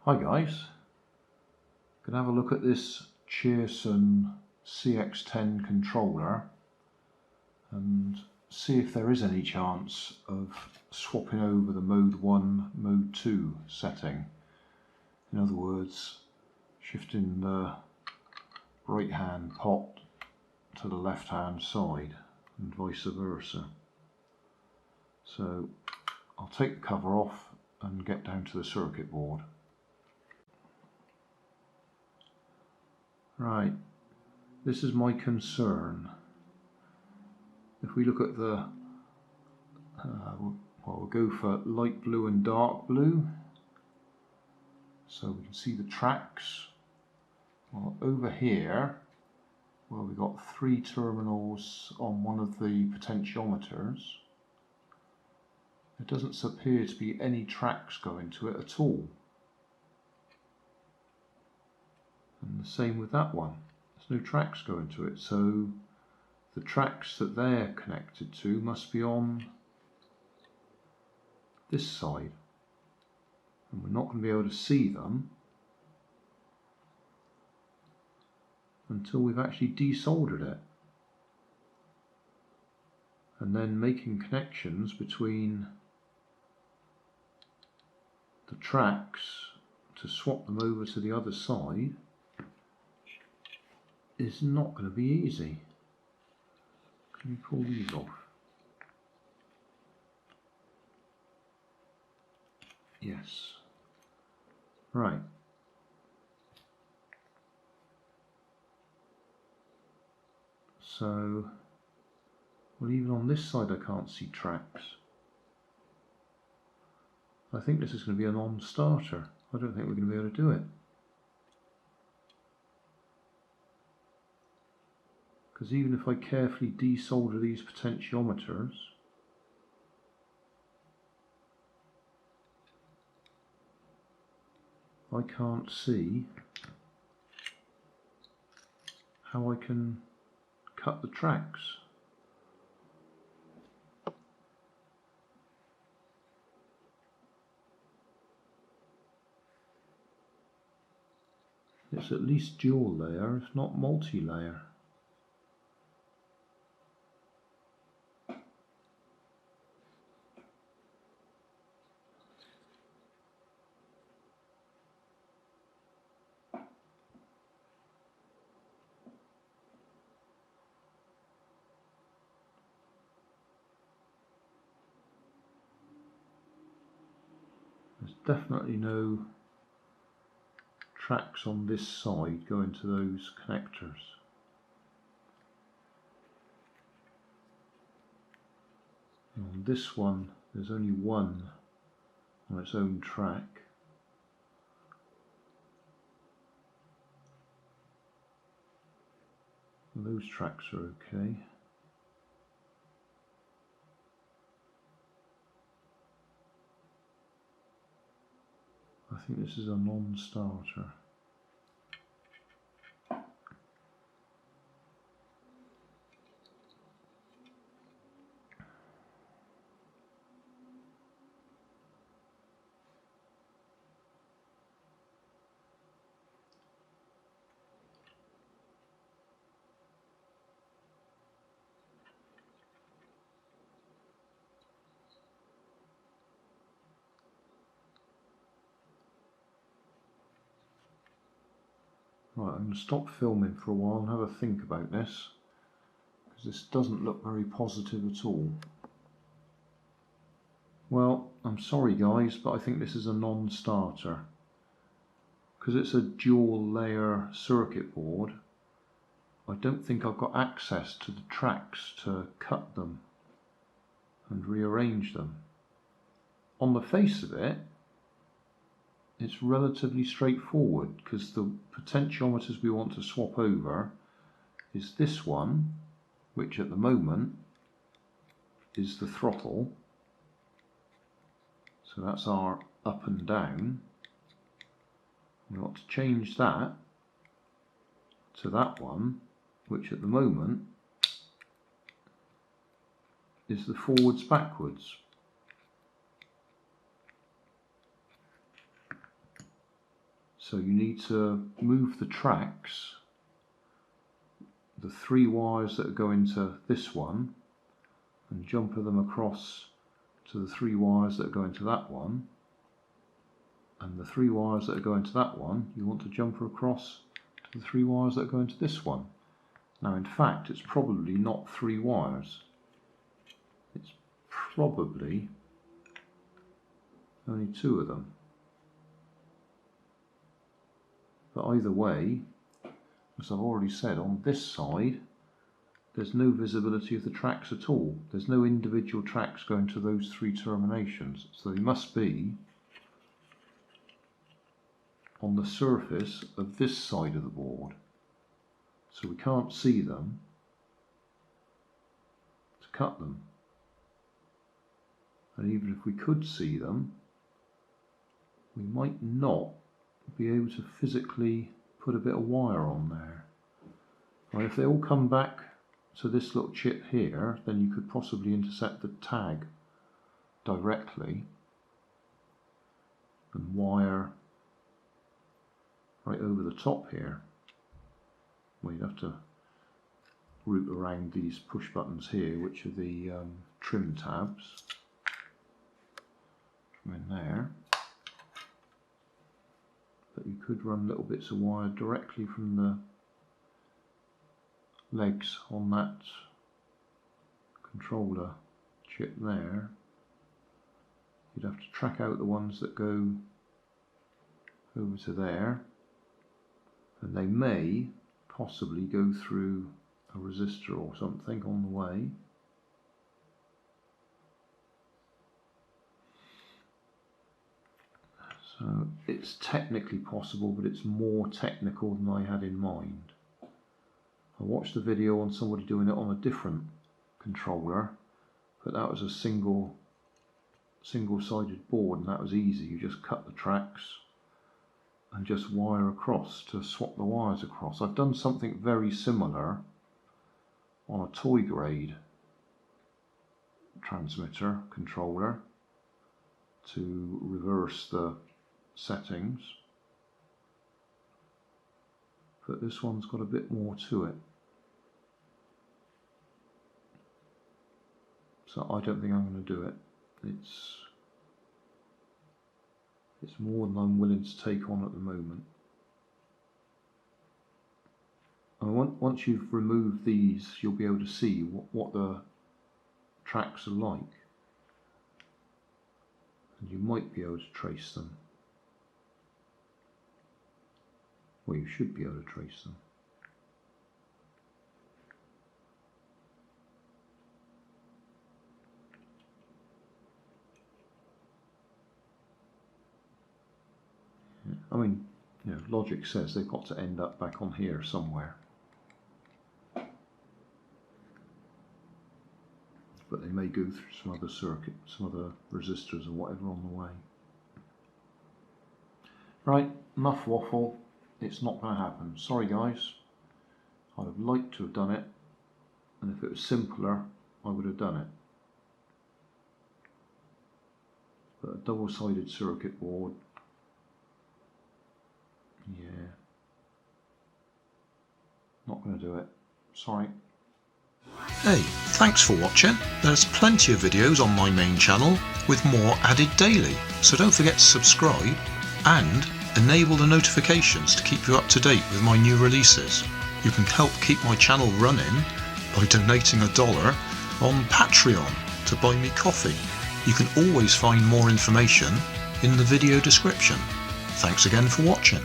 Hi guys, going to have a look at this Cheerson CX10 controller and see if there is any chance of swapping over the mode 1, mode 2 setting. In other words, shifting the right hand pot to the left hand side and vice versa. So I'll take the cover off and get down to the circuit board. Right, this is my concern. If we look at the, we'll go for light blue and dark blue, so we can see the tracks. Well, over here, well, we've got 3 terminals on one of the potentiometers. There doesn't appear to be any tracks going to it at all. And the same with that one. There's no tracks going to it, so the tracks that they're connected to must be on this side. And we're not going to be able to see them until we've actually desoldered it. And then making connections between the tracks to swap them over to the other side is not going to be easy. Can we pull these off? Yes. Right. So, well, even on this side I can't see tracks. I think this is going to be a non-starter. I don't think we're going to be able to do it. Because even if I carefully desolder these potentiometers, I can't see how I can cut the tracks. It's at least dual layer, if not multi-layer. There's definitely no tracks on this side going to those connectors. And on this one, there's only one on its own track. And those tracks are okay. I think this is a non-starter. Right, I'm going to stop filming for a while and have a think about this, because this doesn't look very positive at all. Well, I'm sorry guys, but I think this is a non-starter. Because it's a dual layer circuit board, I don't think I've got access to the tracks to cut them and rearrange them. On the face of it, it's relatively straightforward, because the potentiometers we want to swap over is this one, which at the moment is the throttle. So that's our up and down. We want to change that to that one, which at the moment is the forwards backwards. So you need to move the tracks, the 3 wires that go into this one, and jumper them across to the 3 wires that go into that one, and the 3 wires that go into that one you want to jumper across to the 3 wires that go into this one. Now in fact it's probably not 3 wires, it's probably only 2 of them. But either way, as I've already said, on this side there's no visibility of the tracks at all. There's no individual tracks going to those 3 terminations, so they must be on the surface of this side of the board. So we can't see them to cut them. And even if we could see them, we might not be able to physically put a bit of wire on there. Right, if they all come back to this little chip here, then you could possibly intercept the tag directly and wire right over the top here. Well, you'd have to route around these push buttons here, which are the trim tabs. From in there. But you could run little bits of wire directly from the legs on that controller chip there. You'd have to track out the ones that go over to there, and they may possibly go through a resistor or something on the way. So it's technically possible, but it's more technical than I had in mind. I watched a video on somebody doing it on a different controller, but that was a single-sided board, and that was easy. You just cut the tracks and just wire across to swap the wires across. I've done something very similar on a toy grade transmitter controller to reverse the settings, but this one's got a bit more to it. So I don't think I'm going to do it. It's more than I'm willing to take on at the moment. And once you've removed these, you'll be able to see what the tracks are like, and you might be able to trace them. Well, you should be able to trace them. I mean, you know, logic says they've got to end up back on here somewhere. But they may go through some other circuit, some other resistors or whatever on the way. Right, enough waffle. It's not going to happen. Sorry guys. I'd have liked to have done it, and if it was simpler, I would have done it. But a double-sided circuit board, yeah, not going to do it. Sorry. Hey, thanks for watching. There's plenty of videos on my main channel with more added daily, so don't forget to subscribe and enable the notifications to keep you up to date with my new releases. You can help keep my channel running by donating $1 on Patreon to buy me coffee. You can always find more information in the video description. Thanks again for watching.